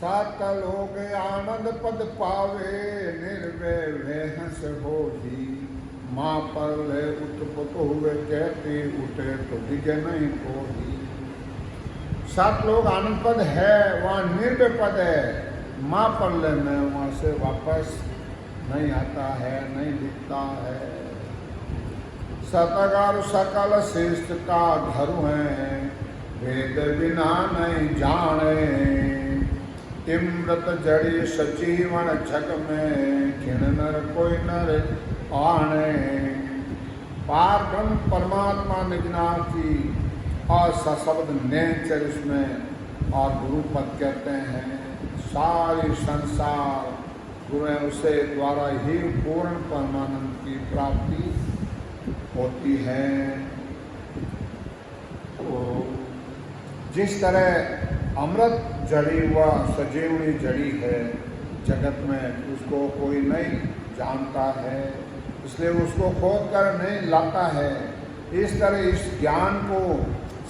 सात लोग आनंद पद पावे, निर्भय हंस हो ही। माँ पर ले उत्पत हुए, कहते उठे तो दिखे नहीं कोई। सात लोग आनंद पद है, वहाँ निर्भय पद है। माँ पर ले में वहाँ से वापस नहीं आता है, नहीं दिखता है। सतगार सकल श्रेष्ठ का धरु है, वेद बिना नहीं जाने। इमृत जड़ी सजीवन छक में, खिण नर कोई नर आने। पार ब्रह्म परमात्मा निजनाथ की और सशब्द नेचर इसमें और गुरु पद कहते हैं। सारी संसार गुरु उसे द्वारा ही पूर्ण परमानंद की प्राप्ति होती है। तो जिस तरह अमृत जड़ी व सजीवनी जड़ी है जगत में, उसको कोई नहीं जानता है, इसलिए उसको खोद कर नहीं लाता है। इस तरह इस ज्ञान को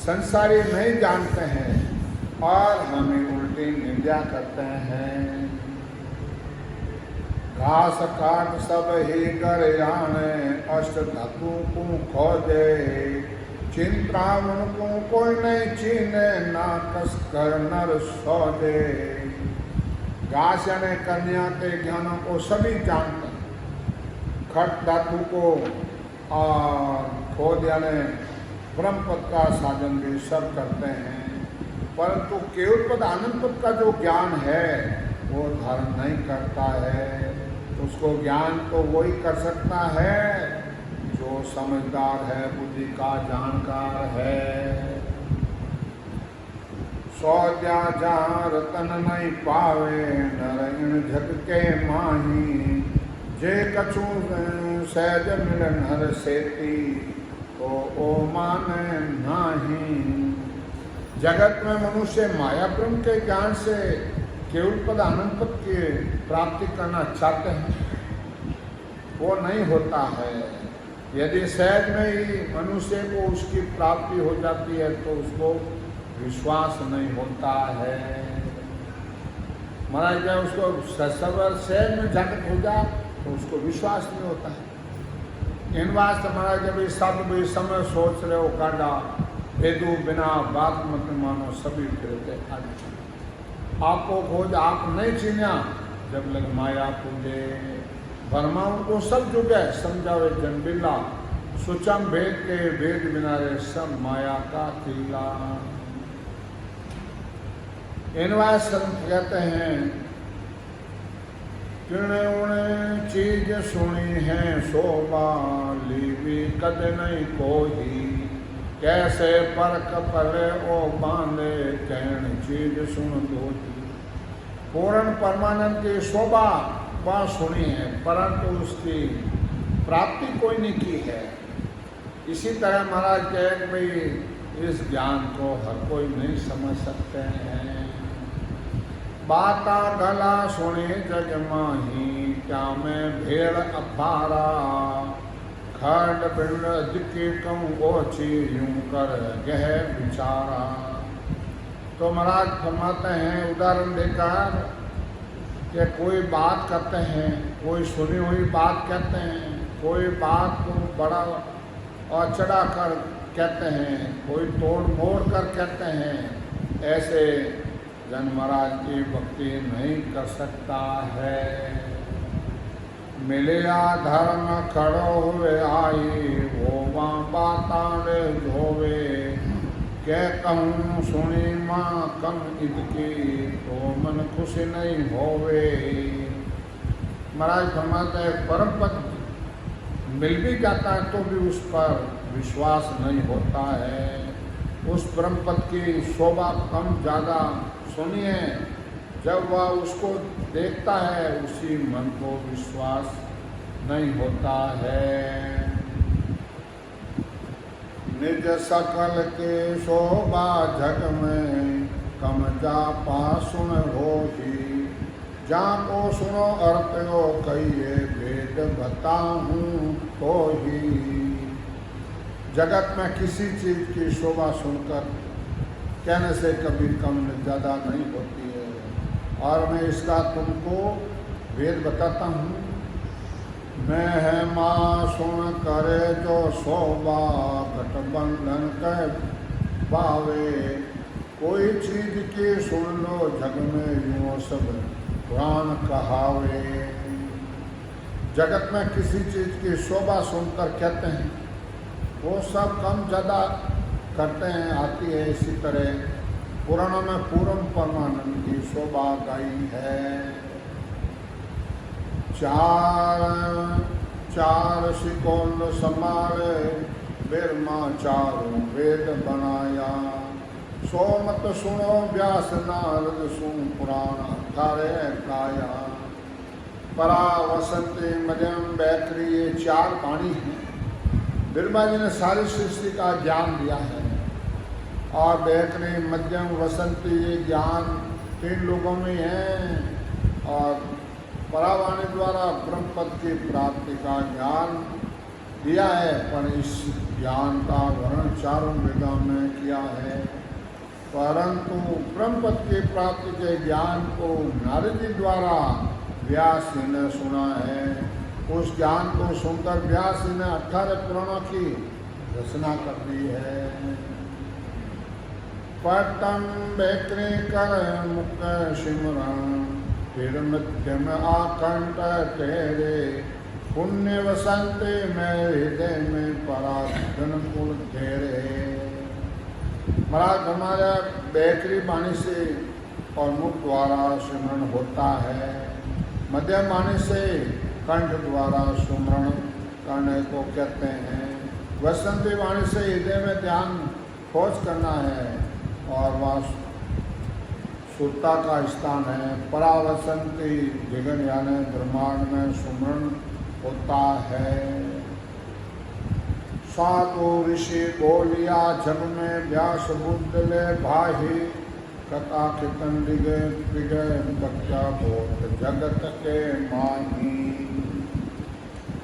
संसारी नहीं जानते हैं और हमें उल्टी निंदा करते हैं। घास काट सब ही कर जाने, अष्ट धातु को खोजे। चिंतावन को कोई नहीं चीने, ना कस कर नर सौदे। घास यानी कन्या के ज्ञानों को सभी जानते हैं। खट धातु को और खोद यानी ब्रह्म पद का साधन भी सब करते हैं, परंतु केवल पद आनंद पद का जो ज्ञान है वो धारण नहीं करता है। उसको ज्ञान तो वही कर सकता है जो समझदार है, बुद्धि का जानकार है। सौ जा जहाँ रतन नहीं पावे, नरैन झक के माही। जे कछु सहज मिल नर सेती, तो ओ माने नाही। जगत में मनुष्य माया ब्रह्म के ज्ञान से केवल पद आनंद पद की प्राप्ति करना चाहते हैं, वो नहीं होता है। यदि सहज में ही मनुष्य को उसकी प्राप्ति हो जाती है तो उसको विश्वास नहीं होता है। महाराज जब उसको ससवर सहज में जागृत हो जाए तो उसको विश्वास नहीं होता है। इन वास्ते महाराज जब इस सब इस समय सोच रहे हो कांडा भेदू बिना बात मत मानो, सभी फिरते आपको खोज आप नहीं चिन्हा, जब लग माया पूजे। ब्रह्माओं को सब जुगे समझावे जन बिल्ला, सुचम भेद के भेद बिना रे सब माया का किला। इनवाय संत कहते हैं, किणे उणे चीज सुनी है शोभा, लीवी कद नहीं कोई। कैसे परक परे ओ बांधे, कहन चीज सुन दो। पूर्ण परमानंद की शोभा वह सुनी है, परंतु उसकी प्राप्ति कोई नहीं की है। इसी तरह महाराज कहे भाई इस ज्ञान को हर कोई नहीं समझ सकते हैं। बाता गला सुने जग माही, क्या मैं भेड़ अपारा। खंड पिंड दिखे कहूँ ओछी, यूं कर गह विचारा। तो महाराज फरमाते हैं उदाहरण देकर कि कोई बात कहते हैं, कोई सुनी हुई बात कहते हैं, कोई बात को बड़ा और चढ़ा कर कहते हैं, कोई तोड़ मोड़ कर कहते हैं। ऐसे जन महाराज की भक्ति नहीं कर सकता है। मिलिया धर्म खड़ो हुए आई, वो वहाँ बाताने धोवे। क्या कहूँ सुनी माँ कम इतकी, तो मन खुश नहीं होवे। महाराज फरमाते हैं परम पद मिल भी जाता है तो भी उस पर विश्वास नहीं होता है। उस परम पद की शोभा कम ज़्यादा सुनिए, जब वह उसको देखता है उसी मन को विश्वास नहीं होता है। निज सकल के शोभा जग में, कम जा पासुन होगी। जहाँ को सुनो अर्थ हो कहिए, वेद बताऊँ तो ही। जगत में किसी चीज़ की शोभा सुनकर कहने से कभी कम ज़्यादा नहीं होती है। और मैं इसका तुमको वेद बताता हूँ। मैं है माँ सुन करे जो शोभा गठबंधन कह पावे। कोई चीज की सुन लो जग में यूं सब पुराण कहावे। जगत में किसी चीज की शोभा सुनकर कहते हैं, वो सब कम ज़्यादा करते हैं, आती है। इसी तरह पुराणों में पूरम परमानंद की शोभा गाई है। चार शिकोल समारे बिरमा चारों वेद बनाया। सो मत सुनो व्यास नारद सुन पुराण थारे काया। परा वसंती मध्यम बैकरी, ये 4 वाणी हैं। बिरमा जी ने सारी सृष्टि का ज्ञान दिया है। और बैकरी मध्यम वसंती, ये ज्ञान 3 लोगों में है। और परावाणी द्वारा ब्रह्म पद की प्राप्ति का ज्ञान दिया है। पर इस ज्ञान का वर्णन 4 वेदों में किया है। परंतु ब्रह्म पद की प्राप्ति के ज्ञान को नारद जी द्वारा व्यास जी ने सुना है। उस ज्ञान को सुनकर व्यास जी ने 18 पुराणों की रचना कर दी है। पटम बेकरे कर मुख सिमरन, फिर मध्य में आकंठ तेरे। पुण्य वसंते में हृदय में पराधन कुल तेरे। महाराज हमारा बेकरी वाणी से और मुख द्वारा सिमरन होता है। मध्यम वाणी से कंठ द्वारा सुमरण करने को कहते हैं। वसंती वाणी से हृदय में ध्यान खोज करना है और वह सुरता का स्थान है। परावसंती जगन यानी ब्रह्मांड में सुमरण होता है। साधु ऋषि बोलिया जग में व्यास बुद्ध ले भाही। कथा कीर्तन विगय बच्चा बोध जगत के माही।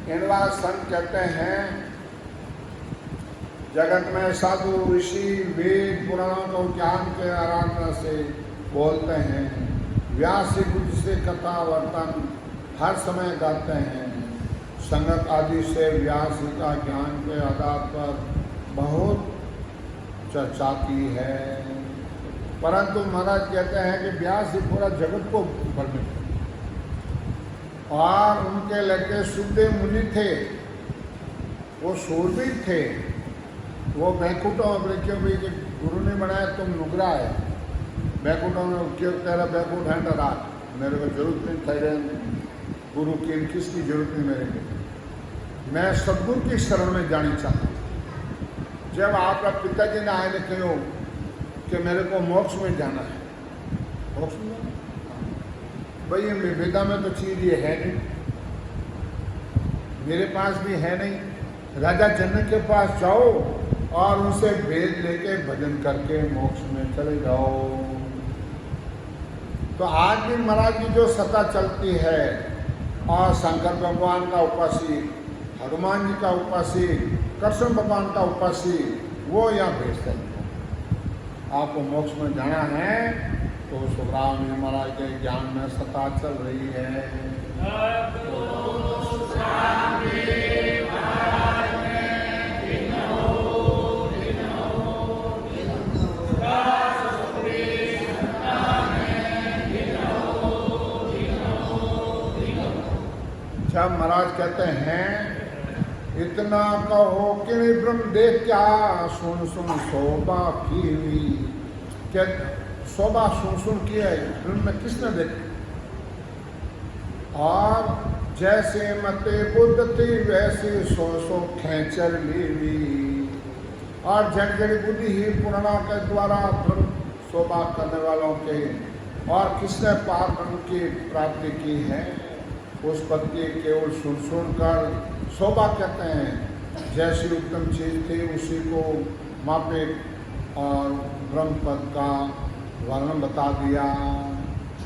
इनवा संत कहते हैं, जगत में साधु ऋषि वेद पुराणों को ज्ञान के आराधना से बोलते हैं। व्यास बुद्ध से कथा वर्तन हर समय गाते हैं। संगत आदि से व्यास का ज्ञान के आधार पर बहुत चर्चा की है। परंतु महाराज कहते हैं कि व्यास जी पूरा जगत को वर्णित थे। और उनके लड़के सुखदेव मुनि थे, वो शूरवीर थे। वो बैकुंठों क्यों भी गुरु ने बनाया तुम नुगरा है। बैकुंठों में क्यों कह रहा बैकुंठ है ना रात, मेरे को जरूरत नहीं ठहरे गुरु की, किसकी जरूरत नहीं मेरे को। मैं सदगुरु की शरण में जानी चाहता। जब आपका पिताजी ने आए ने कहो कि मेरे को मोक्ष में जाना है, मोक्ष में जाना भाई, ये वेदा में तो चीज़ ये है नहीं, मेरे पास भी है नहीं। राजा जनक के पास जाओ और उनसे वेद लेके भजन करके मोक्ष में चले जाओ। तो आज भी महाराज की जो सत्ता चलती है और शंकर भगवान का उपासी, हनुमान जी का उपासी, कृष्ण भगवान का उपासी, वो यहाँ भेजते हैं। आपको मोक्ष में जाना है तो सुखराम जी महाराज के ज्ञान में सत्ता चल रही है। जब महाराज कहते हैं इतना कहो कि ब्रह्म देख क्या सुन सुन शोभा की हुई। क्या शोभा सुन सुन की है ब्रह्म में किसने देखा। और जैसे मते बुद्ध थी वैसे सो सो खेचर ली। और जड़ जड़ी बुद्धि ही पुराणों के द्वारा ब्रह्म शोभा करने वालों के, और किसने पार ब्रह्म की प्राप्ति की है। उस पद की केवल सुन सुन कर शोभा कहते हैं। जैसी उत्तम चीज थी उसी को मापे और ब्रह्म पद का वर्णन बता दिया।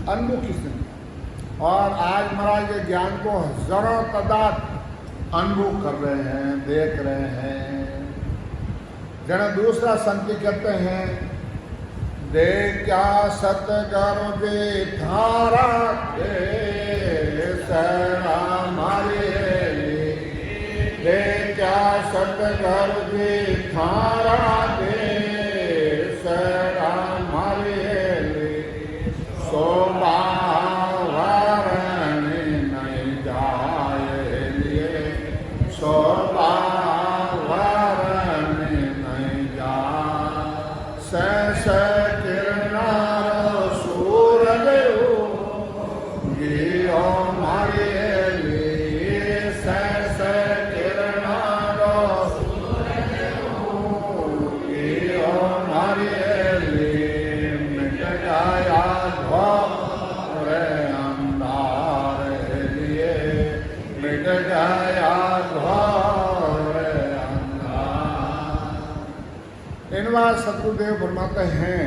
अनुभव किसने। और आज महाराज के ज्ञान को हजारों तादाद अनुभव कर रहे हैं, देख रहे हैं। जना दूसरा संत कहते हैं दे क्या सतगुरु जी थारा दे सहरा मारे दे क्या सतगुरु जी थारा दे सहरा मारे शोभा वारण नहीं जाए लिए शोभा वारण नहीं जा स किरनारो सूरज गियो मारे लिए स किरनारो सूरज गियो मारे लिए मिट गया घोर अंधार लिए मिट गया घोर अंधार। इन बार सतगुरुदेव फरमाते हैं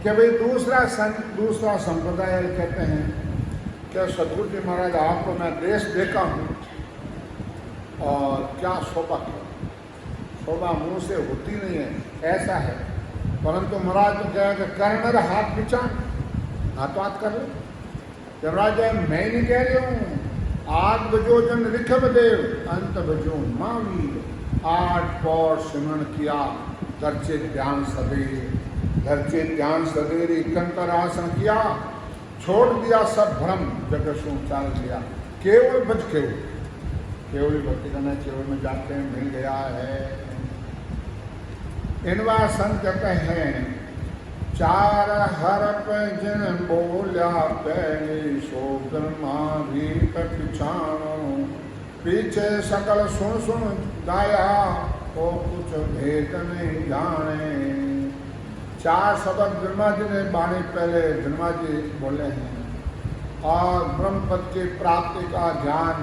कि भाई दूसरा संप्रदाय कहते हैं कि सतगुरु जी महाराज आपको मैं देश देखा हूँ और क्या शोभा शोभा मुंह से होती नहीं है ऐसा है, परंतु महाराज तो कह कि कर्णर हाथ पिछा हाथ बात कर लो। जमराज मैं नहीं कह रही हूँ आग बजो जन रिखब देव अंत बजो मावीर 8 पौर सिमरण किया धरचे ध्यान सवेरे कंकर आसन किया छोड़ दिया सब भ्रम जगत से उचार दिया केवल बच केवल भक्ति करना केवल में जाते हैं मिल गया है। इनवा संत कहते हैं 4 हरप जिन बोलिया पहली सो ब्रह्मा भीत पिछाणो पीछे सकल सुन गाया वो कुछ भेद नहीं जाने। 4 शब्द ब्रह्मा जी ने बाणी पहले ब्रह्मा जी बोले हैं और ब्रह्म पद की प्राप्ति का ज्ञान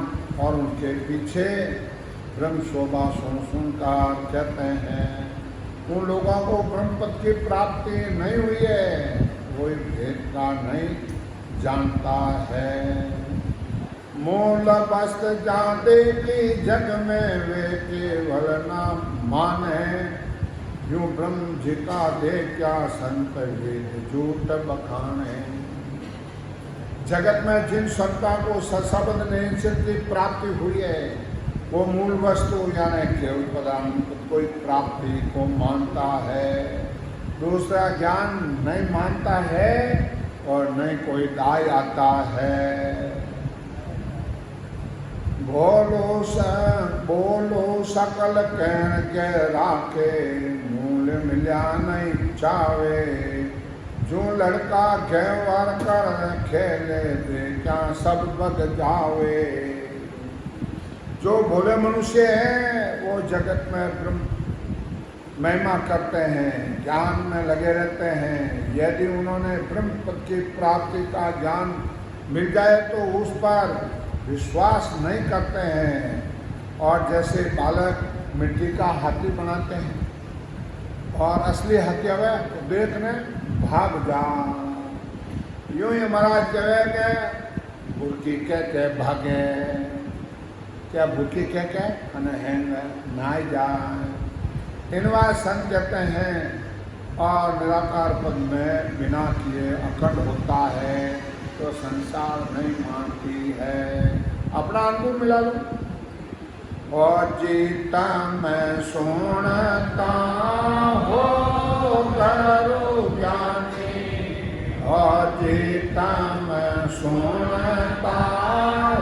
और उनके पीछे ब्रह्म शोभा सुनकर कहते हैं उन लोगों को ब्रह्म पद की प्राप्ति नहीं हुई है कोई भेद का नहीं जानता है। मूल बस्त जाते की जग में वे केवल ना माने यूं ब्रह्म जी का दे क्या संत वेद झूठ बखाने। जगत में जिन संता को सशब्द निश्चय की प्राप्ति हुई है वो मूल वस्तु यानी केवल पदार्थ कोई प्राप्ति को मानता है, दूसरा ज्ञान नहीं मानता है और नहीं कोई दाय आता है। बोलो सकल कहन के राखे मूल मिल्या नहीं चावे जो लड़का घेवर कर खेले दे क्या सब बग जावे। जो भोले मनुष्य हैं वो जगत में ब्रह्म महिमा करते हैं ज्ञान में लगे रहते हैं, यदि उन्होंने ब्रह्म पद की प्राप्ति का ज्ञान मिल जाए तो उस पर विश्वास नहीं करते हैं और जैसे बालक मिट्टी का हाथी बनाते हैं और असली हाथी आवे तो देखने भाग जा यूं ही महाराज कहे के बुरकी के भागे क्या बुरकी के हैंग नाई जाए। इनवा संत कहते हैं और निराकार पद में बिना किए अखंड होता है तो संसार नहीं मानती है। अपना अनुभव मिला लो। और जीता मैं सुनता हो करो ज्ञानी और जीता मैं सुनता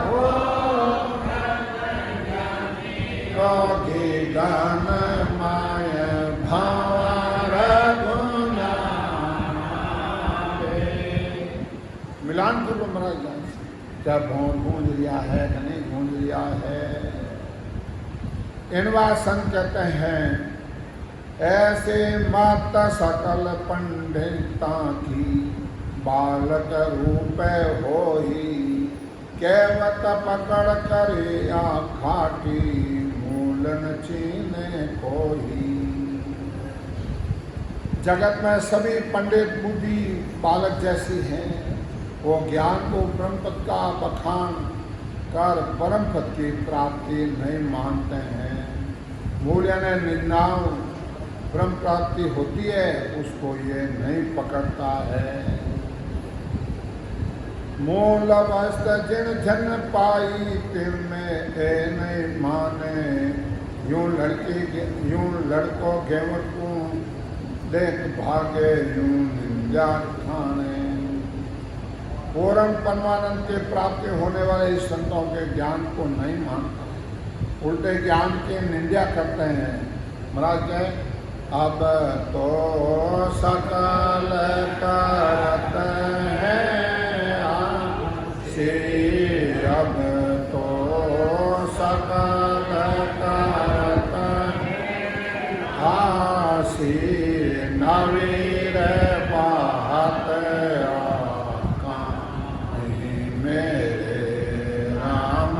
हो योगी गण माय भावर गुना मिलान पूर्व महाराज जान क्या गूंज लिया है कि नहीं गूंज लिया है। इनवा संत कहते हैं ऐसे माता सकल पंडिता की बालक रूप हो ही केवत पकड़ करे या खाटी मूलन चीने को ही। जगत में सभी पंडित बुद्धि बालक जैसी हैं, वो ज्ञान को ब्रह्म पद का बखान कर परम पद की प्राप्ति नहीं मानते हैं। मूल्य ने निंदाओं ब्रह्म प्राप्ति होती है उसको ये नहीं पकड़ता है। मूल अवस्था जिन जन पाई तिन में ए नहीं माने, यूं लड़कों घेवट को देख भागे यूं निंदा खाने। पूर्ण परमानंद के प्राप्ति होने वाले इस संतों के ज्ञान को नहीं मानता, उल्टे ज्ञान की निंदा करते हैं। महाराज कहे अब तो सकल करत हैं आसी, अब तो सकल करत आसी, नवीर बात मेरे राम,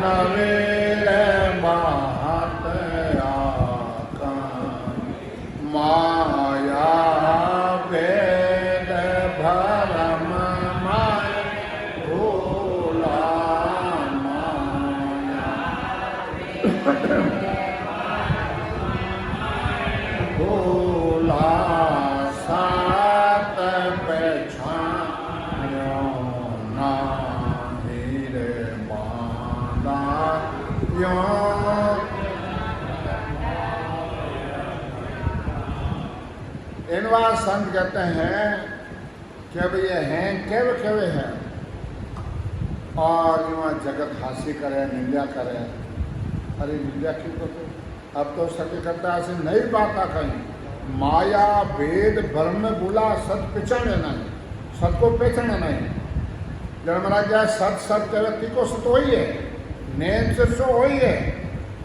नवीर बात आका। माया वेद भरम माय भोला, माया भोला सात पछाण्यो नाही रे बांधा यो। इनवा संत कहते हैं कि अब ये हैं केवे केवे हैं और युवा जगत हासी करे निंदा करे। अरे निंदा क्यों करते? अब तो सत्य करता ऐसे नई बात आ कहीं। माया वेद भ्रम बुला सत पहचाने नहीं, सत को पहचाने नहीं। जब महाराज क्या सत सत्य व्यक्ति को सत वही है, नेम से सो वही है,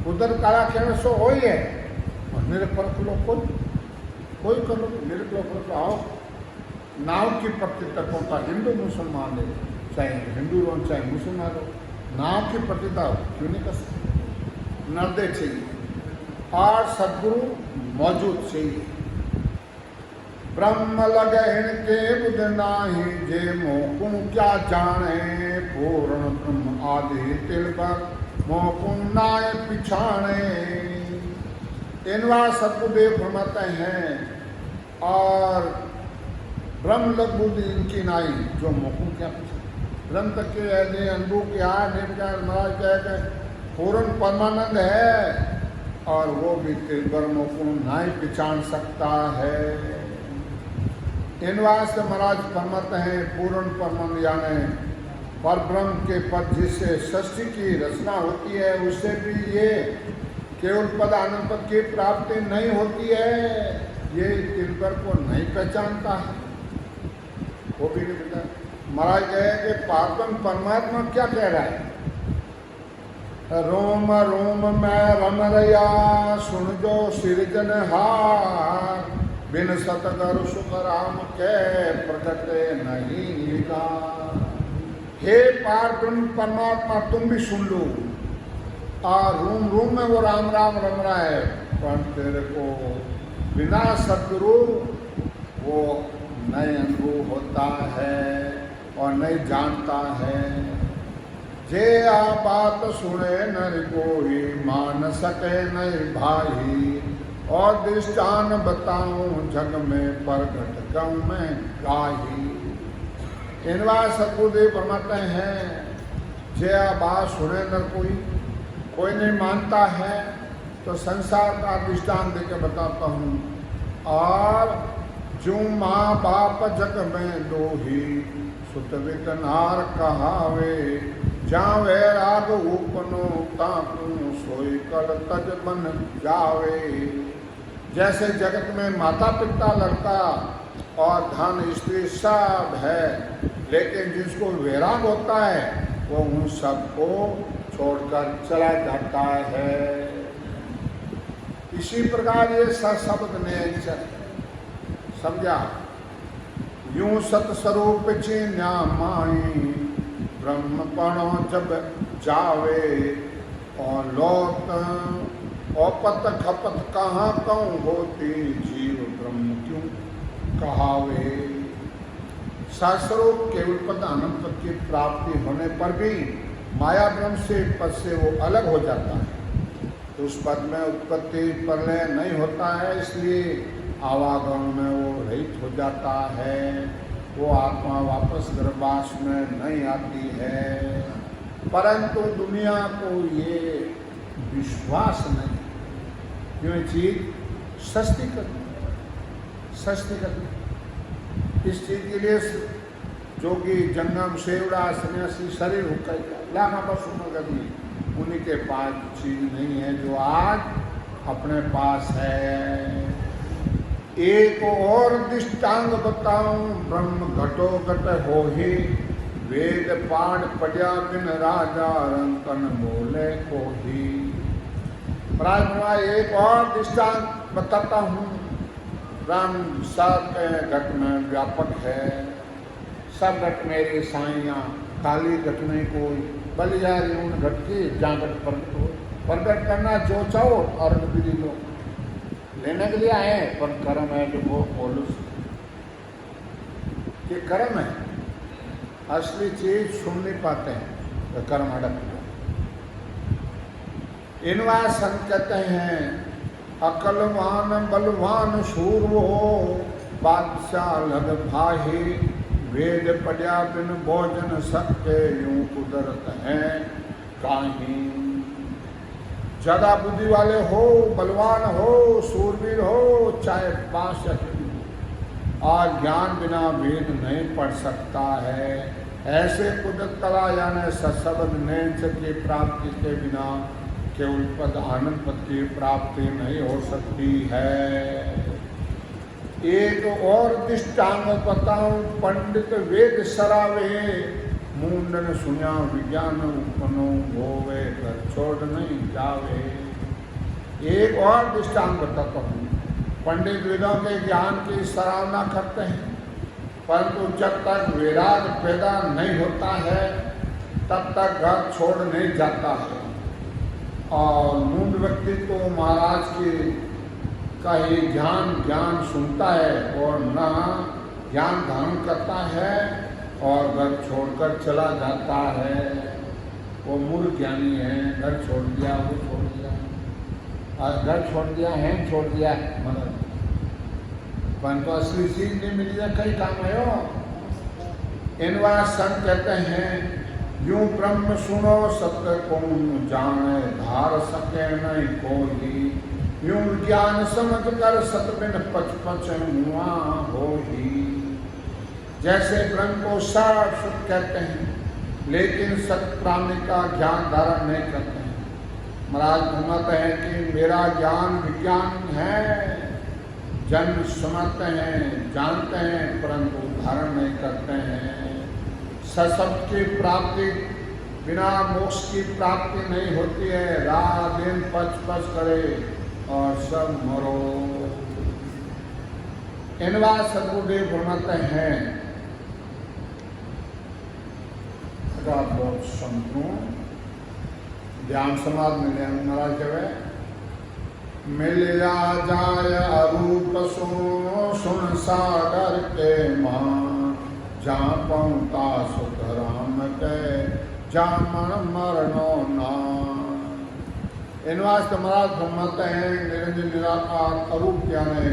उधर काला खेल सो वही है। और निरपरख लोग कोई कर लो, निरपरख आओ नाव की प्रति तक होता हिंदू मुसलमान है, चाहे हिंदू हो चाहे मुसलमान हो, नाव की प्रतिता क्यों नहीं कर सकते? नर्दे चाहिए और सदगुरु मौजूद चाहिए। ब्रह्म लगे इनके बुध नाही, जे मोकुम क्या जाने, पूर्ण ब्रह्म आदि तिलबर मोकुम नाय पिछाणे। इनवा सतगुरुदेव फरमाते हैं और ब्रह्म लग बुद्धि इनकी नाई, जो मोकुम क्या ब्रह्म तक के ऐसे अनुभव के महाराज क्या पूर्ण परमानंद है और वो भी तिलबर्मों को नहीं पहचान सकता है। इन वास्ते महाराज फरमाते हैं पूर्ण परमानंद यानी पर ब्रह्म के पद जिससे सृष्टि की रचना होती है उससे भी ये केवल पद आनंद पद की प्राप्ति नहीं होती है। ये तिलबर को नहीं पहचानता है, वो भी नहीं पता। महाराज कहे कि पार्वन परमात्मा क्या कह रहा है? रोम रोम में रम रया सुन जो सिरजनहार, बिन सतगर सुख राम के प्रकट नहीं का। हे पार्वन परमात्मा तुम भी सुन लो, और रूम रूम में वो राम राम रम रहा है, पर तेरे को बिना सतगुरु वो नहीं अनुभव होता है और नहीं जानता है। जे आ बात सुने नर कोई, मान सके नहीं भाई, और दृष्टान बताऊं जग में प्रगट कम में गाही। इनवा सतगुरुदेव फरमाते हैं जे आ बात सुने नर कोई नहीं मानता है तो संसार का दृष्टान देकर बताता हूँ। और जो माँ बाप जग में दोही, सुतवित नार कहावे, जावे राग उपनो ताकू सोई कल तज बन जावे। जैसे जगत में माता पिता लड़का और धन स्त्री सब है, लेकिन जिसको वैराग होता है वो उन सबको छोड़कर चला जाता है। इसी प्रकार ये सशब्द ने समझा। यूं सतस्वरूप चिन्या माई, ब्रह्मपणो जब जावे, और लौट औपत खपत कहाँ कहूँ होती, जीव ब्रह्म क्यों कहावे। सस्वरूप केवल पद अनंत पद की प्राप्ति होने पर भी माया ब्रह्म से पद से वो अलग हो जाता है। तो उस पद में उत्पत्ति प्रलय नहीं होता है, इसलिए आवागमन में वो रहित हो जाता है। वो आत्मा वापस गर्भाश में नहीं आती है। परंतु दुनिया को ये विश्वास नहीं, क्यों चीज सस्ती करनी, इस चीज के लिए जो कि जंगम सेवड़ा सन्यासी शरीर हुक्का लाखा पशु मगदी, उन्हीं के पास चीज नहीं है जो आज अपने पास है। एक और दृष्टांग बताऊं, ब्रह्म घटो घट हो ही, वेद पाठ पढ़िया बिन राजा रंकन बोले को ही। एक और दृष्टांत बताता हूँ। ब्रह्म सब घट में व्यापक है, सब घट मेरे साइया, काली घट में कोई बलिहारी उन घट की जागट प्रकट हो। प्रकट करना जो चाहो और विधि लो, लेने के लिए आए, पर कर्म है जो वो बोलूस ये कर्म है, असली चीज सुन नहीं पाते हैं तो कर्म अड़क। इनवा संत कहते हैं, अकलवान बलवान शूर हो, बादशाह लग भाही, वेद पढ़िया बिन भोजन सकते यूं कुदरत है काहीं। ज्यादा बुद्धि वाले हो, बलवान हो, शूरवीर हो, चाहे बादशाह, और ज्ञान बिना वेद नहीं पढ़ सकता है। ऐसे कुदरत कला यानी सत्सबद नैंच की प्राप्ति के बिना केवल पद आनंद पद की प्राप्ति नहीं हो सकती है। एक और दृष्टांत बताऊं, पंडित वेद सरावे, मुंडन सुनिया विज्ञान उपनो होवे, घर छोड़ नहीं जावे। एक और दृष्टांत बताता हूँ। पंडित वेदों के ज्ञान की सराहना करते हैं, परंतु जब तक वैराग पैदा नहीं होता है तब तक घर छोड़ नहीं जाता है। और मूड व्यक्ति तो महाराज की का ही ज्ञान सुनता है और न ज्ञान धारण करता है और घर छोड़कर चला जाता है। वो मूर्ख ज्ञानी है, घर छोड़ दिया, वो छोड़ दिया, और घर छोड़ दिया है, छोड़ दिया मतलब, परंतु असली चीज नहीं मिली है, कई काम है। इनवा संत कहते हैं, यूं ब्रह्म सुनो सत्य कौन जाने, धार सके नहीं कोई, यूं ज्ञान समझ कर सत बिन पच पच हुआ हो ही। जैसे ब्रह्म को सार सुख कहते हैं, लेकिन सत प्राणी का ज्ञान धारण नहीं करते हैं। महाराज घुमाते हैं कि मेरा ज्ञान विज्ञान है, जन समझते हैं, जानते हैं, परंतु धारण नहीं करते हैं। सशब्द की प्राप्ति बिना मोक्ष की प्राप्ति नहीं होती है। रात दिन पच पच करे और सब मरो। इनवा सदगुरुदेव फरमाते हैं, बहुत संतों ध्यान समाज मिले महाराज जब मिलिया जाय अरूप सुन सागर के मां, जहाँ पहुँचा सुख राम के जामन मरणो ना। इनवास महाराज फरमाते हैं, निरंजन निराकार अरूप यानी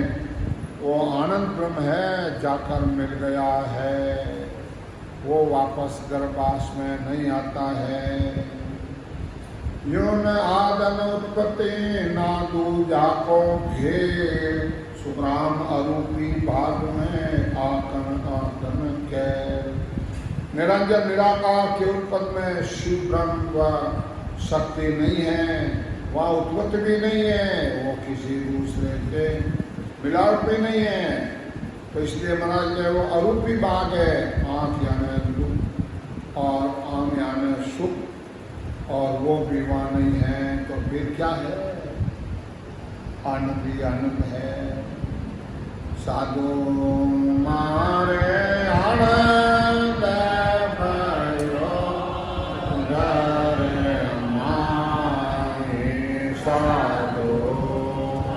वो आनंद ब्रह्म है, जाकर मिल गया है, वो वापस गर्भाश में नहीं आता है। यूं आदन उत्पत्ति ना दूजा को घेर, सुग्राम अरूपी भाग में आकन आकन के। निरंजन निराकार के उत्पत्ति में शिव ब्रह्म व शक्ति नहीं है, वह उत्पत्ति भी नहीं है, वो किसी दूसरे के मिलावट भी नहीं है। तो इसलिए महाराज जो वो अरूपी भाग है, आँख यानी दुख और आम यानी सुख, और वो भी वहाँ नहीं है, तो फिर क्या है? आनंद ही आनंद है। साधु मारे आनंद भयो, रे मारे साधु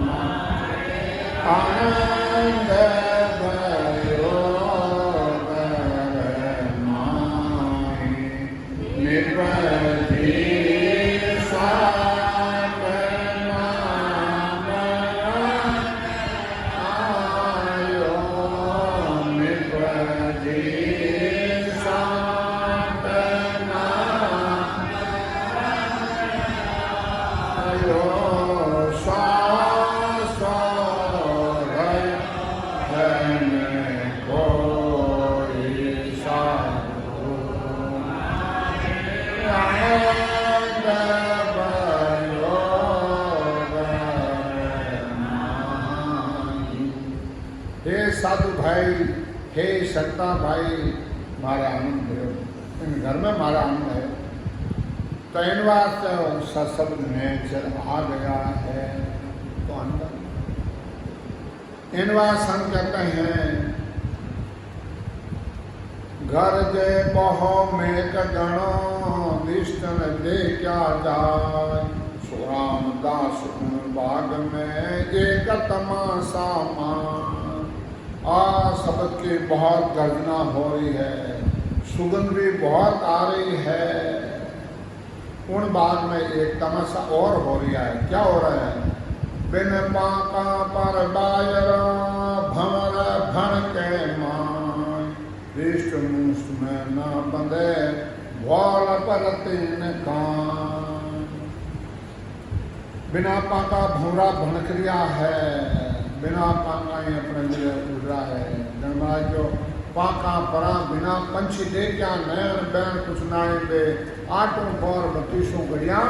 मारे आनंद भयो, रे मारे निपति साधु सकता भाई मारे आनंद है, इन घर में मारा आनंद है। तो इन वास्ते सत्संग में जब आ गया है तो अंदर इन वास्ते हम कहते हैं घर जे बहो में गणो दिष्टन दे क्या जाए, सुराम दास उन बाग में एक तमाशा मान। शब्द की बहुत गर्जना हो रही है, सुगंध भी बहुत आ रही है। उन बाग में एक तमाशा और हो रहा है। क्या हो रहा है? बिन पाका पर बायर भंवर भण के मान, रिष्ट मुष्ट में न बंधे भोल पर तीन कान। बिना पाका भंवरा भनक रिया है, बिना पाका ही अपने लिए उड़ रहा है। धर्मराज जो पाका परा बिना पंछी दे क्या नैन बैन कुछ नाई बे, आटों पर बत्तीसों घड़िया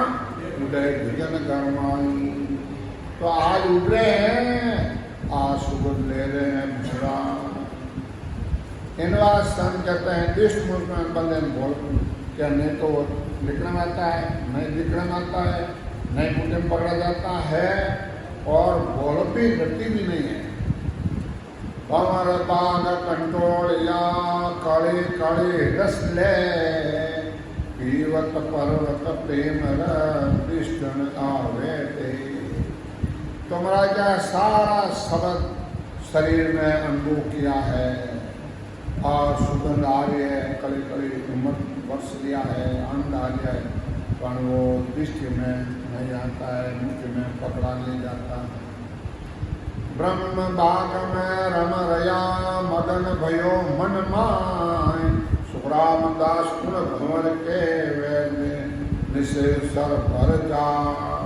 उड़े घड़ियन गरमाई। तो आज उड़ रहे हैं, आज सुगंध ले रहे हैं भूरा। इनवास सन कहते हैं दिष्ट मुल्क में बंदे बोल क्या नहीं तो लिखना में आता है, नहीं लिखना में आता है, नहीं मुझे में पकड़ा जाता है और बोल भी गति भी नहीं है। भंवर बाग कंटोल या काले काले रस ले, पीवत पर्वत प्रेम कृष्ण आवे ते। तो महाराज सारा शब्द शरीर में अनुभव किया है और सुगंध आ रही है, कड़ी कड़ी उम्र वर्ष लिया है, आनंद आ गया है, पर वो दृष्टि में नहीं आता है, मुख्य में पकड़ा नहीं जाता। ब्रह्म बाग में रम रया मदन भयो मन माय, सुखराम दास कुल भंवर के वेद निशे सर भर जाए।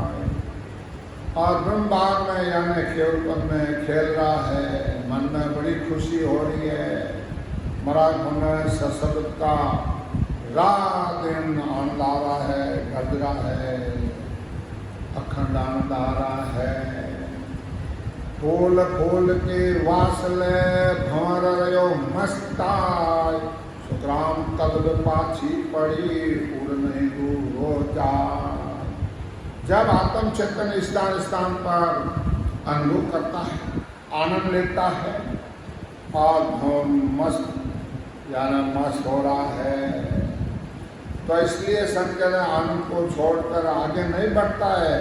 और ब्रह्म बाग में यानी खेलपन में खेल रहा है, मन में बड़ी खुशी हो रही है। महाराज हमें सशब्द का रात दिन आनंद आ रहा है, गजरा है, अखंड आनंद आ रहा है। फूल फूल के वासले भंवर रयो मस्ताय, सुतराम कल्ब पाछी पड़ी उड़ नहीं दूर हो जाए। जब आत्म चेतन स्थान स्थान पर अनुभव करता है, आनंद लेता है और मस्त यानी मस्त हो रहा है, तो इसलिए संत कहते हैं आनंद को छोड़कर आगे नहीं बढ़ता है,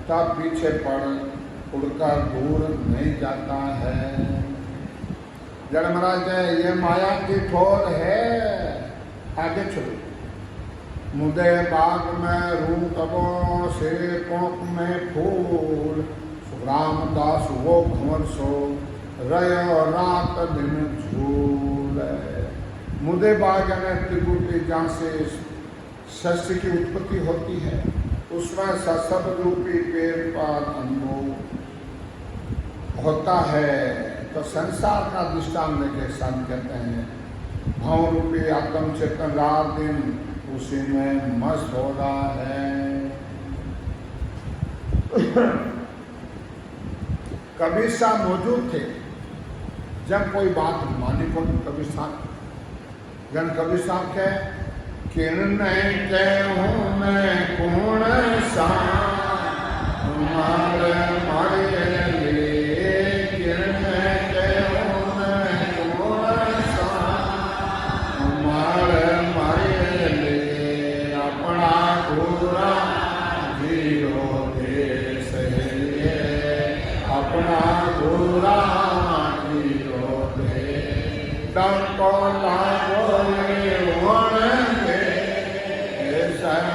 तब पीछे उड़कर दूर नहीं जाता है। जड़ महाराज ये माया की ठोर है, आगे चलो। मुदे बाग में रू कबो से पोंक में फूल, रामदास वो भंवर सो रयो रात दिन झूल। मुदे बाग यानी त्रिपुटी जहाँ से शस्त्र की उत्पत्ति होती है, उसमें सत्संग रूपी पेड़ पर अनुभव होता है। तो संसार का दृष्टांत लेके संत कहते हैं भाव रूपी आत्म चेतन रात दिन उसी में मस्त हो रहा है। कबीर साहब मौजूद थे जब कोई बात मानी को कबीर साहब जन कबीर साहब के किरण कहूँ मैं कौन सा मारे मारे लिए, किरण कहूँ मैं कौन सा मारे मारे लिए, अपना पूरा जीरो देश लिए, अपना पूरा जीरो दे। डंको लागो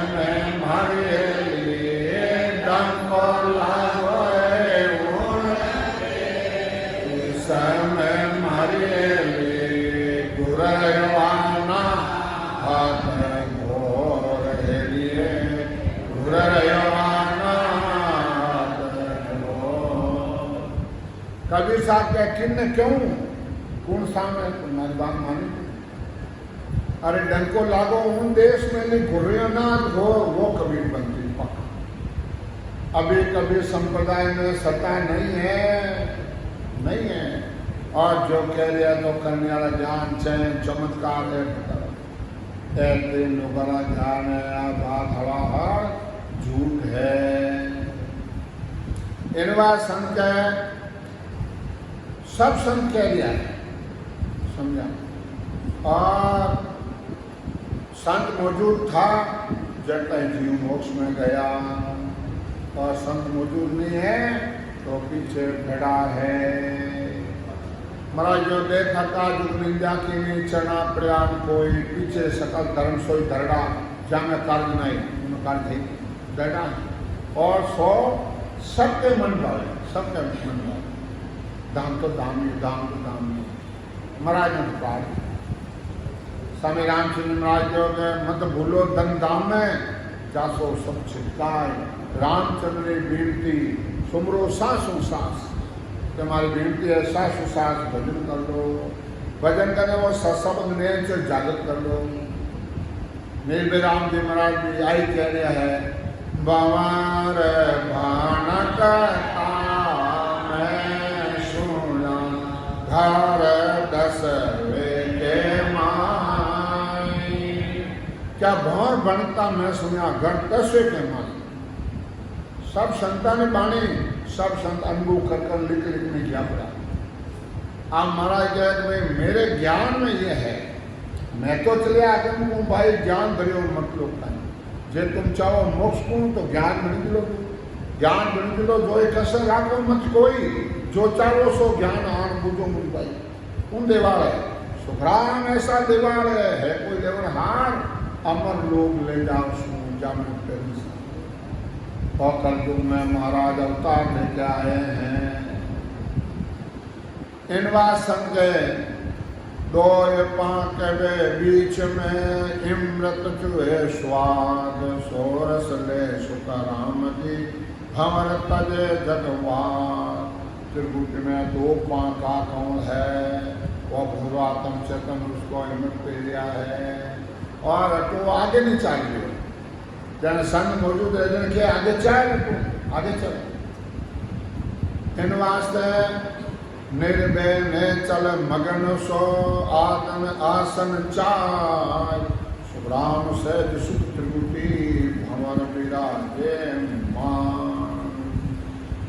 में मारे लिए, डंको लागो समय मारे लिए, गुरवाना हाथ घोर लिए, गुरवाना कबीर साहब के किन्न क्यों कौन सामने तुम्हारी बात मानी? अरे डंको लागो उन देश में नहीं गुरुनाथ हो वो कबीर बनती पक्का। अभी कबीर संप्रदाय में सत्ता नहीं है, नहीं है। और जो कह दिया तो करने वाला ज्ञान चैन चमत्कार है तीन बड़ा ज्ञान है बात हवा झूठ है। इनवा संत सब संत कह दिया है, समझा। और संत मौजूद था जब तक जीव मोक्ष में गया, और संत मौजूद नहीं है तो पीछे खड़ा है। महाराज जो देखा का जुग निंदा की नहीं चना प्रयाण कोई पीछे सकल धर्म सोई धरड़ा जामे कार्य नहीं कार्य धरड़ा और सो सबके मन भावे सबके मन भावे दाम तो दामी दाम तो दामी। महाराज ने पाठ स्वामी रामचंद्र महाराज जो मत भूलो धन दाम में जासो सब छिटकाए। रामचंद्र ने विनती सुमरो सासु सास, तुम्हारी विनती है सासु सास भजन कर लो। भजन करने वो सत्संग ने जागृत कर लो। मेरे राम जी महाराज जी आई कह रहा है बावर भानक मैं सुना घर दसवे के माई। क्या भौर बनता मैं सुना घर दसवे के माई। सब संतान ने बाणी सब संत अनुभव कर लिख में क्या पड़ा। आप महाराज कहे कि भाई मेरे ज्ञान में ये है, मैं तो चले आगे हूँ भाई ज्ञान भरियो मत लो का जे तुम चाहो मोक्ष को तो ज्ञान बन लो, ज्ञान बन लो जो एक असर राखो मत कोई जो चाहो सो ज्ञान आन बुझो मुझ भाई उन देवाल है सुखराम ऐसा देवाल है कोई देवर हार अमर लोग ले जाओ सो जामन और कल युग में महाराज अवतार लेके आए हैं। इनवा संजय दो पाक वे बीच में इमृत चुहे स्वाद सोरस ले सुखराम जी भंवर तजे जगवान। त्रिभुज में दो पाका कौन है वो भूरातम चेतन उसको इमृत पे लिया है और तो आगे नहीं चाहिए जन संग मौजूद है जन के आगे चाहे तो आगे चल। इन वास्ते निर्भय ने चल मगन सो आतन आसन चाय सुराम से सुख त्रिभुति भंवर विराजे मान।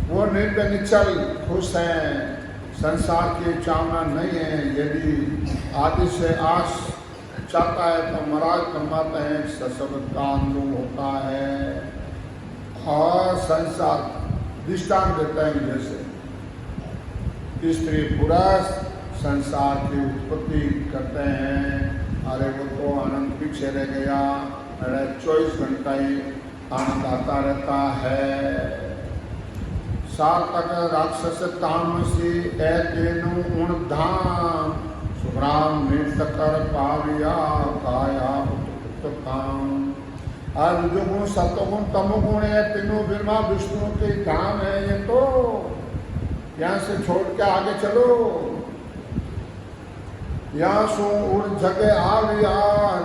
वो निर्भय निचल खुश है संसार की चावना नहीं है। यदि आदि से आस चाहता है तो महाराज फरमाते हैं सशब्द का अनुभव होता है और संसार दृष्टांत देते हैं जैसे स्त्री पुरुष संसार की उत्पत्ति करते हैं। अरे वो तो आनंद पीछे रह गया, अरे 24 घंटा ही आनंद आता रहता है। सातक राक्षस तामसी ऐतेनु उण धाम सुखराम ने कर पाविया काया उत्तम। और जो गुण सत्वगुण तमोगुण है तीनों बिरमा विष्णु के धाम है। ये तो यहाँ से छोड़ के आगे चलो, यहाँ सो उड़ जगे आविया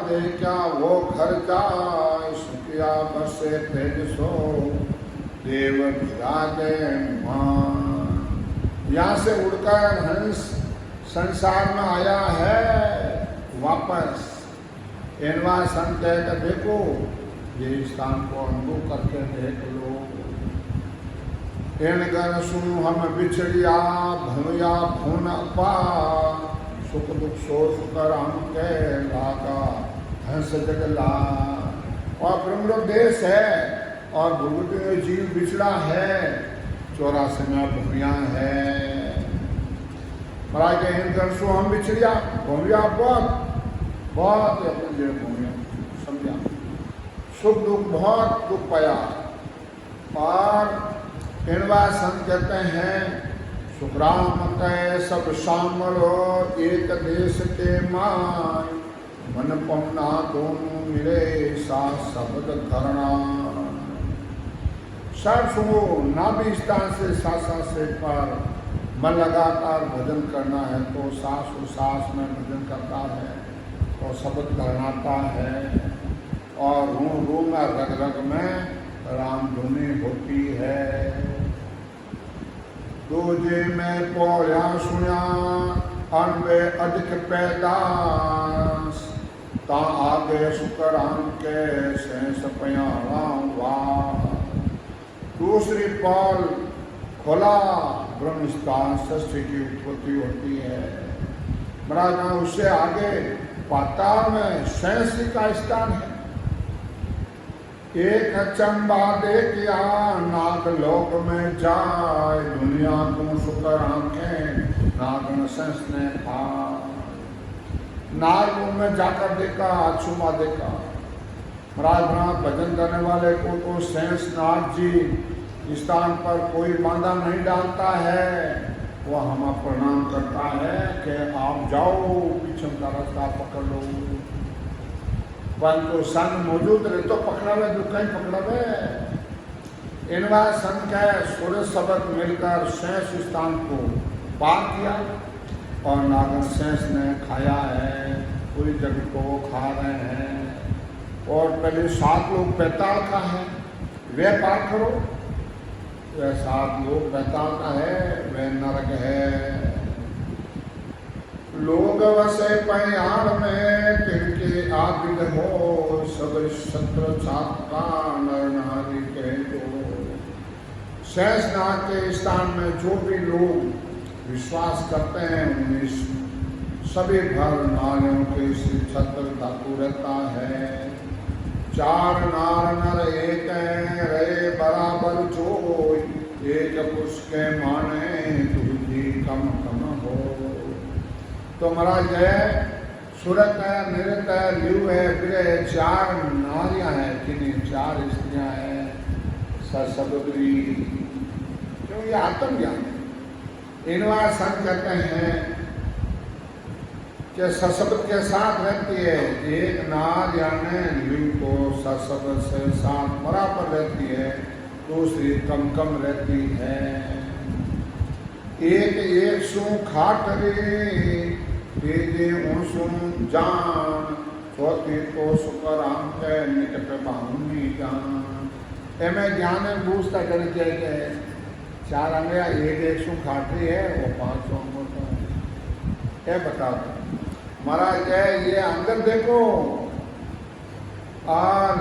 दे क्या वो घर जाए सुखिया बसे तेज सो देव विराजे मान। यहाँ से उड़कर हंस संसार में आया है वापस। इनवा संत कहकर देखो ये स्थान को अनुभव करके देख लो। इन कर सुनो हम बिछड़िया भनुया भुन अपा सुख दुख सोच कर हम के लागा हंस जगला। और ब्रह्म देश है और भूगुट में जीव बिछड़ा है 84 में भूमिया है। महाराज के हिंद सो हम बिछड़िया भूमिया बहुत बहुत अपने लिए भूमिया समझा सुख दुख बहुत दुख पाया। और इनवा संत कहते हैं सुखराम कह सब शामलो एक देश के माय मन पमना दोनों मिले सा शब्द करना। सब सुनो नाभि स्थान से सासा से पर मन लगातार भजन करना है तो सांस और सांस में भजन करता है तो शब्द करनाता है और रूह रूह में रग रग में राम धुनी होती है। दूजे में पौया सुनिया अनवे अधिक पैदास ता आगे शुक्रान के सेंस पयावा वाह। दूसरी पौल खोला ब्रह्म स्थान षष्ठी की उत्पत्ति होती है। महाराज उससे आगे पाताल में सैंसी का स्थान है। एक चंबा दे किया नाग लोक में जाए दुनिया को शुक्र आंखें नागन सेंस ने खा। नाग में जाकर देखा अछुमा देखा। महाराज भजन करने वाले को तो सेंस नाग जी स्थान पर कोई बांधा नहीं डालता है। वो हम प्रणाम करता है कि आप जाओ पीछे का रास्ता पकड़ लो। परंतु सन मौजूद रहे तो पकड़ावे दुकान पकड़ावे। इनवा सन के सूर्य सबक मिलकर शेष स्थान को पार किया और नागर शेष ने खाया है। पूरी जगत को खा रहे हैं। और पहले 7 लोग पैताल का है वे पार करो। वह 7 लोग पैताल का है वह नरक है। लोग वसे पयार में तिनके आबिद हो सब शत्रु छात्र का नर नारी के जो। शेषनाग के स्थान में जो भी लोग विश्वास करते हैं उन्हें सभी भर नारियों के श्री छत्र धातु रहता है। 4 नार नर एक रहे बराबर जो एक पुरुष के माने तुझी कम कम हो। तो महाराज है सूरत है निरत है लिव है फिर 4 नारियां हैं किन्हीं 4 स्त्रियां हैं ससबरी। क्यों ये आत्मज्ञान इनवा संत कहते हैं कि ससब्द के साथ रहती है। एक नार यानी लिव को ससब्द से साथ बराबर रहती है दूसरी कम कम रहती है। एक सु खाटरी दीदी उनसुन जान चौथी तो सुकराम के निकट बाहुनी जान। एमे ज्ञान बूझता कर जाए 4 अंगया एक सु खाटरी है वो 5 अंगों का है। बताओ महाराज है ये अंदर देखो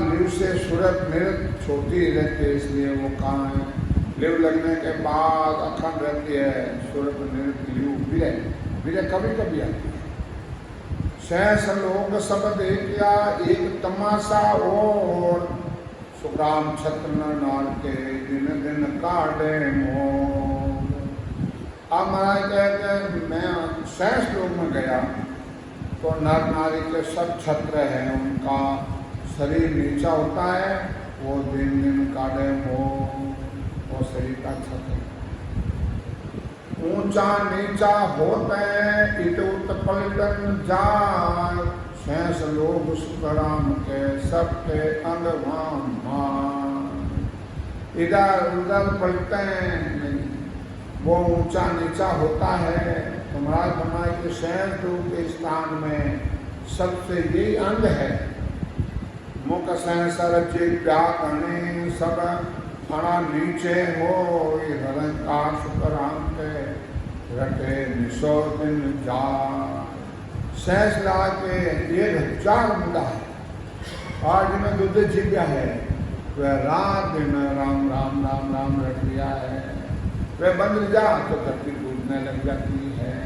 लिव से सूरत निरत छोटी रहती है इसलिए वो कहाँ है। लिव लगने के बाद अखंड रहती है सूरत निरत लिव विरय कभी कभी आती है। शेष लोग सब देखिया एक तमाशा और सुग्राम छत्र नार के दिन दिन काटे मोह। अब महाराज कहते मैं शेष लोग में गया तो नर नारी के सब छत्र हैं उनका शरीर नीचा होता है वो दिन दिन काटे मोह वो शरीर का छत्र। ऊंचा नीचा होते इत उत्पलटन जाय शेष लोग सुखराम के सबके अंगवान इधर उधर पलटते हैं वो ऊंचा नीचा होता है। तो महाराज बनाए कि शेष लोग के स्थान में सबसे यही अंग है। मुख सहसर चित्या करने सब फणा नीचे हो हरंकार शुक्राम के रटे निशो दिन जा। शेष ला के 1000 मुदा है आज में दूध जीव्या है वह रात दिन राम राम राम राम रट दिया है। वह बंद जा तो धरती डूबने लग जाती है।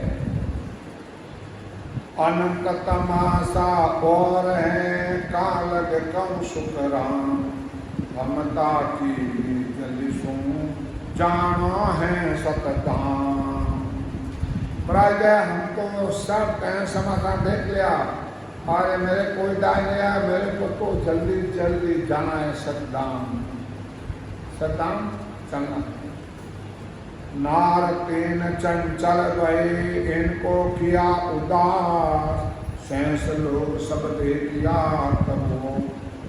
अनंत तमाशा और है कालग कम शुक्राम ममता की जलिसों जाना है सतदान। महाराज हमको सब कहें समाधान देख लिया अरे मेरे कोई दाय नहीं आया मेरे को तो जल्दी जल्दी जाना है सतदान। सतदान चंगा नार 3 चंचल गए इनको किया उदास शेष लोग सब देखिया तब वो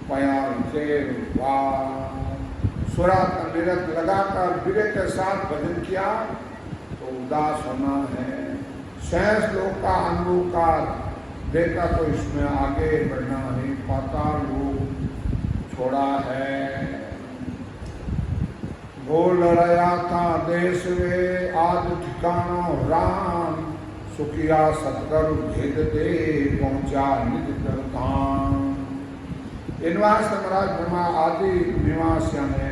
प्यार के सुरात निरत लगाकर विरय के साथ भजन किया तो उदास होना है। शेष लोग का अनुभव का देखा तो इसमें आगे बढ़ना नहीं पाता लोग छोड़ा है। बोल रहा था देश वे आज ठिकानो राम सुखिया सतगुरु भेद दे पहुंचा निज धाम। इनवास महाराज ब्रह्मा आदि निवासियों ने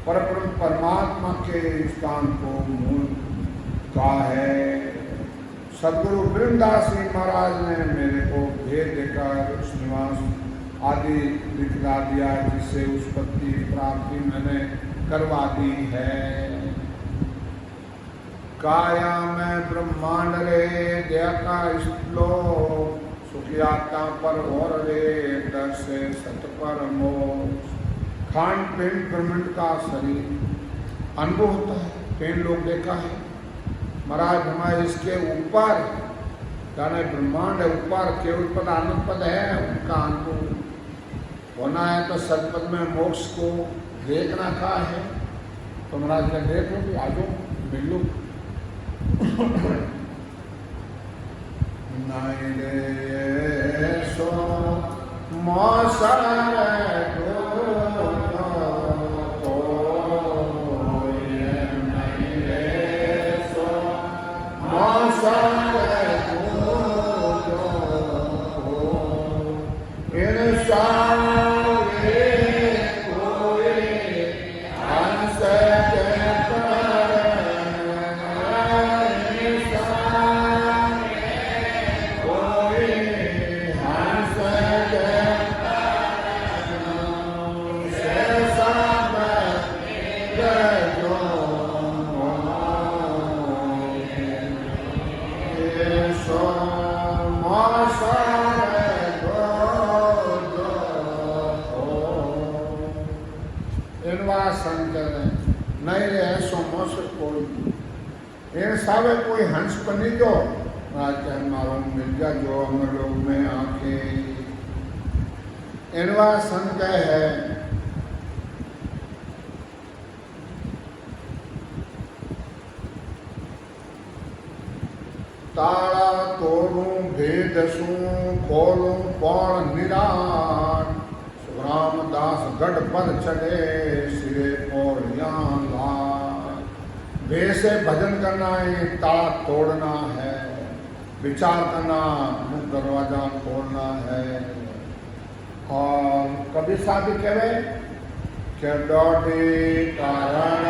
परब्रह्म परमात्मा के स्थान को मूल का है। सदगुरु वृंदास जी महाराज ने मेरे को भेद देकर उस निवास आदि दिखला दिया जिससे उत्पत्ति प्राप्ति मैंने करवा दी है। काया में ब्रह्मांड रे देखा श्लोक सुखियाता पर और रे दर से सत पर मोक्ष। खान पिंड ब्रह्मांड का शरीर अनुभव होता है, पिंड लोग देखा है। महाराज हमारे इसके ऊपर जाने ब्रह्मांड है, ऊपर केवल पद आनंद पद है, उनका अनुभव होना है तो सतपद में मोक्ष को देखना का है। तो महाराज ने देख लो कि आजो मिल लो नहीं रे सो मौसम नहीं रे ऐसो मौसम कोई इन सावे कोई हंस बनी जो राजा मारो मिल जा जो हम लोग में आके इनवा संजय है। ताड़ा तोड़ू भेद सू खोलू पौड़ निराट रामदास गढ़ पर चढ़े सिरे पौड़ियां लाल। वैसे भजन करना है, ताला तोड़ना है, विचार करना, मुख दरवाजा खोलना है। और कभी साथी कहे के डोडी कारण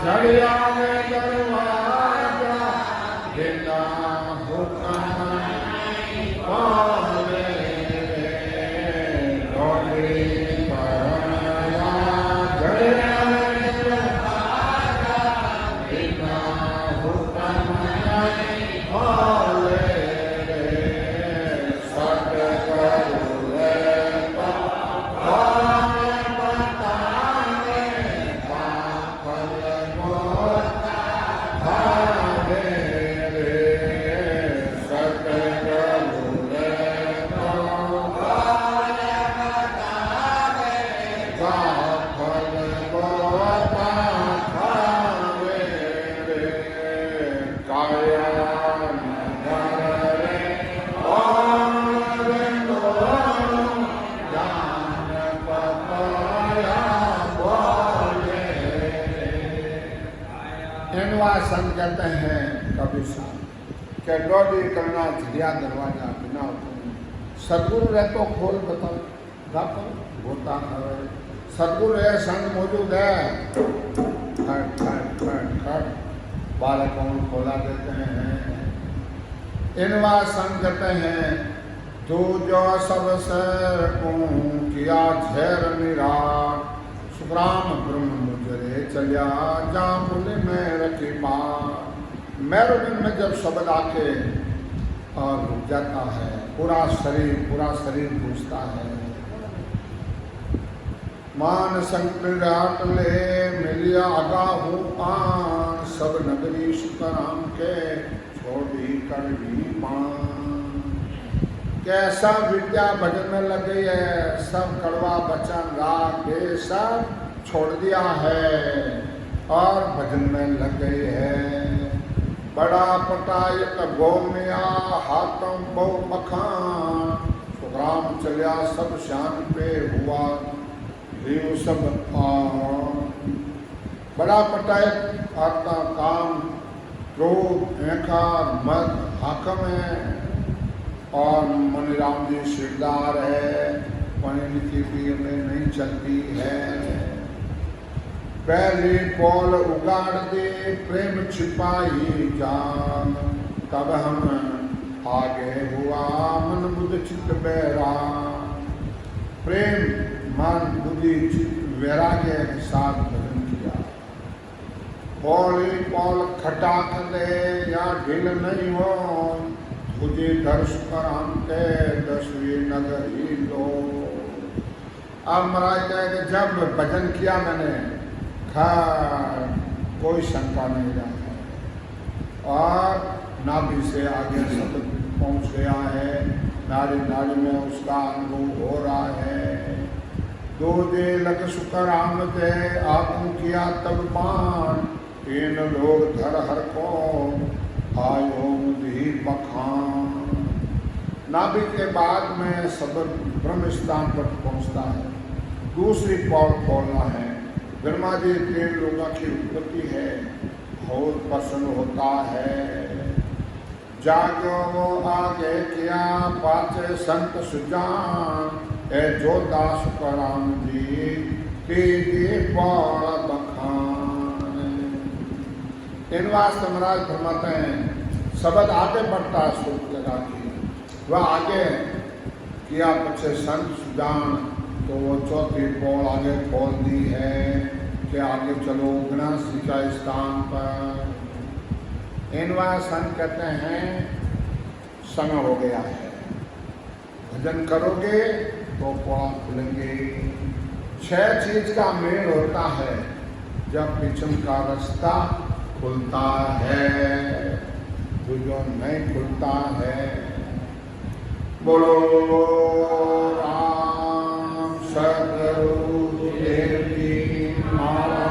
झड़िया में दरवाजा बिना हुक्म संत कहते हैं कभी क्या डोडी करना झरिया दरवाजा बिना सदगुरु रहे तो खोल बताओ गातो होता है। सदगुरु है संत मौजूद है खट खट खट खट बालकों खोला देते हैं। इनवा संत कहते हैं तू जो सबसे किया झेर निराट सुखराम ब्रह्म मुझे चलिया जामुन में रखी बात। मैरोडिन में जब शब्द आके और रुक जाता है पूरा शरीर पूछता है। मान संकट ले मिलिया आगा हूँ पान सब नगरी सुखराम के छोड़ी कर भी मान। कैसा विद्या भजन में लग गई है, सब कड़वा वचन राग के सब छोड़ दिया है और भजन में लग गई है। बड़ा पटायत गोमिया हाथों बहु मखान सुखराम चलिया सब शान पे हुआ सब बड़ा पटायत आता काम क्रोध अहंकार मद हाकम है और मनीराम जी सिरदार है, पानी नीति भी में नहीं चलती है। पहले पौल उगाड़ दे प्रेम छिपाई जान, तब हम आगे हुआ मन बुद्ध चित्त बहरा। प्रेम मन बुद्धि चित्त वैराग्य के साथ भजन किया। पौली पौल खटाक दे या ढील नहीं हो, तुझे दर्श पर हमते 10वीं नगर ही लो। अब महाराज कहे कि जब भजन किया मैंने कोई शंका नहीं रहा और नाभि से आगे सतत पहुंच गया है, नारी नारी में उसका अनुभव हो रहा है। दो दे लग सुकर आमदे आपू किया तब पान, तीन लोग धर हर को आयो मुझी बखान। नाभि के बाद में सब ब्रह्म स्थान पर पहुंचता है। दूसरी पौड़ खोलना है। ब्रह्मा जी 3 लोगों की उत्पत्ति है, बहुत प्रसन्न होता है। जागो वो आगे किया पाचे संत सुजान, ए जो दास कराम जी तेरे पौड़ बखान। इन वास्ते महाराज फरमाते हैं शब्द आगे बढ़ता है सूत्र लगा के, वह आगे किया पचे संत सुजान, तो वो 4थी पौड़ आगे खोल दी है कि आगे चलो गणासी का स्थान पर। इनवा संत कहते हैं समय हो गया है, भजन करोगे तो पौड़ खुलेंगे। 6 चीज का मेल होता है जब पीछम का रास्ता खुलता है, तो जो नहीं खुलता है। बोलो राम सदगुरु देव की माला,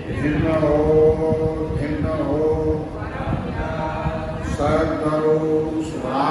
भिन्न हो सदगुरु सुरा